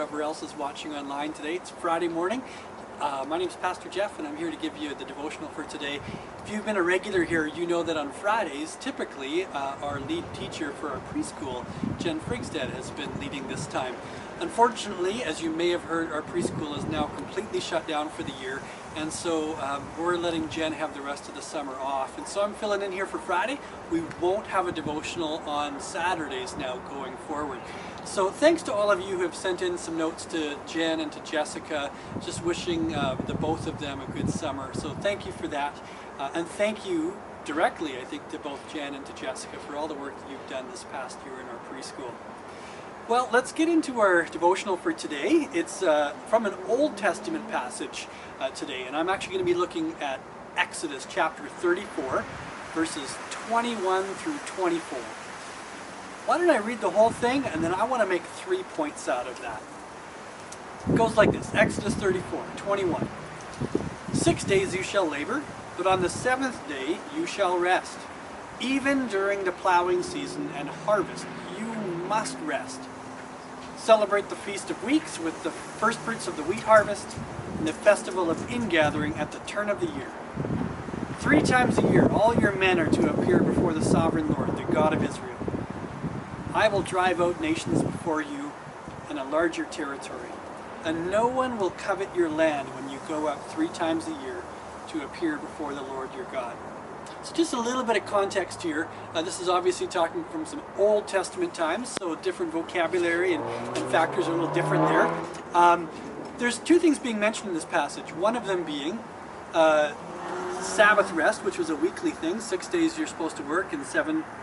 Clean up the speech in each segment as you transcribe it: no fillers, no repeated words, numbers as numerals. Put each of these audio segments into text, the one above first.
whoever else is watching online today. It's Friday morning. My name is Pastor Jeff and I'm here to give you the devotional for today. If you've been a regular here, you know that on Fridays, typically, our lead teacher for our preschool, Jen Frigstead, has been leading this time. Unfortunately, as you may have heard, our preschool is now completely shut down for the year, and so we're letting Jen have the rest of the summer off. And so I'm filling in here for Friday. We won't have a devotional on Saturdays now going forward. So thanks to all of you who have sent in some notes to Jen and to Jessica, just wishing the both of them a good summer. So thank you for that. And thank you directly, I think, to both Jen and to Jessica for all the work that you've done this past year in our preschool. Well, let's get into our devotional for today. It's from an Old Testament passage today, and I'm actually going to be looking at Exodus chapter 34, verses 21 through 24. Why don't I read the whole thing, and then I want to make 3 points out of that. It goes like this, Exodus 34, 21. 6 days you shall labor, but on the seventh day you shall rest. Even during the plowing season and harvest, you must rest. Celebrate the Feast of Weeks with the first fruits of the wheat harvest and the festival of ingathering at the turn of the year. 3 times a year, all your men are to appear before the sovereign Lord, the God of Israel. I will drive out nations before you and enlarge your territory, and no one will covet your land when you go out 3 times a year to appear before the Lord your God. So just a little bit of context here. This is obviously talking from some Old Testament times, so different vocabulary and factors are a little different there. There's 2 things being mentioned in this passage. One of them being Sabbath rest, which was a weekly thing. 6 days you're supposed to work, and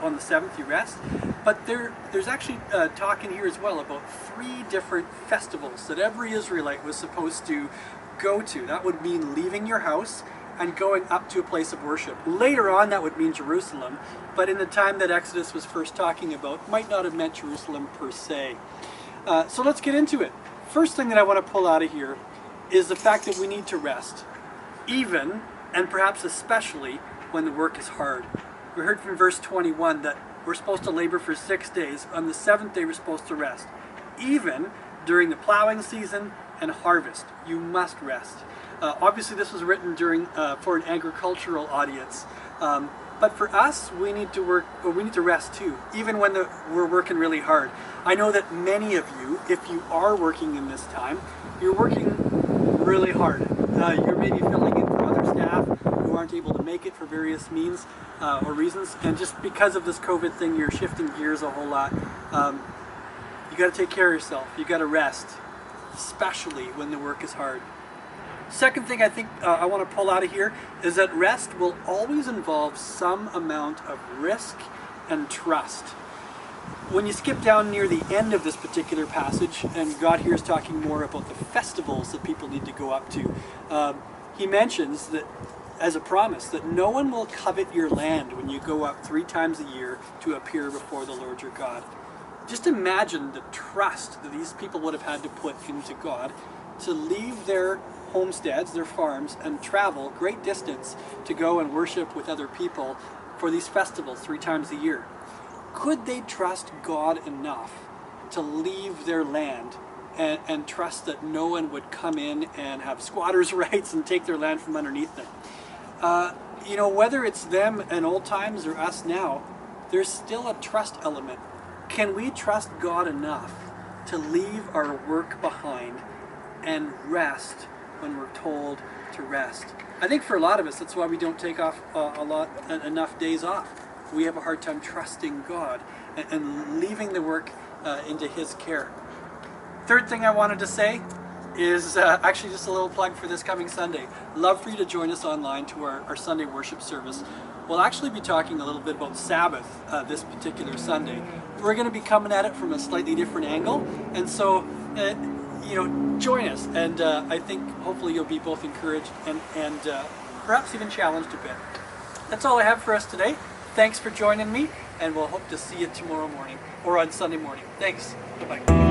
on the seventh you rest. But there's actually talk in here as well about 3 different festivals that every Israelite was supposed to go to. That would mean leaving your house and going up to a place of worship. Later on that would mean Jerusalem, but in the time that Exodus was first talking about, might not have meant Jerusalem per se. So let's get into it. First thing that I want to pull out of here is the fact that we need to rest, even and perhaps especially when the work is hard. We heard from verse 21 that we're supposed to labor for 6 days. On the 7th day we're supposed to rest. Even during the plowing season and harvest, you must rest. Obviously this was written for an agricultural audience, but for us we need to rest too, even when we're working really hard. I know that many of you, if you are working in this time, you're working really hard. You're maybe filling in for other staff who aren't able to make it for various means or reasons, and just because of this COVID thing, you're shifting gears a whole lot. You got to take care of yourself. You got to rest, especially when the work is hard. Second thing I think I want to pull out of here is that rest will always involve some amount of risk and trust. When you skip down near the end of this particular passage, and God here is talking more about the festivals that people need to go up to, he mentions that as a promise that no one will covet your land when you go up 3 times a year to appear before the Lord your God. Just imagine the trust that these people would have had to put into God to leave their homesteads, their farms, and travel great distance to go and worship with other people for these festivals 3 times a year. Could they trust God enough to leave their land and trust that no one would come in and have squatters' rights and take their land from underneath them? You know, whether it's them in old times or us now, there's still a trust element. Can we trust God enough to leave our work behind and rest when we're told to rest? I think for a lot of us, that's why we don't take off enough days off. We have a hard time trusting God and leaving the work into His care. Third thing I wanted to say is actually just a little plug for this coming Sunday. Love for you to join us online to our Sunday worship service. We'll actually be talking a little bit about Sabbath this particular Sunday. We're going to be coming at it from a slightly different angle, and so you know, join us, and I think hopefully you'll be both encouraged and perhaps even challenged a bit. That's all I have for us today. Thanks for joining me, and we'll hope to see you tomorrow morning or on Sunday morning. Thanks. Bye-bye.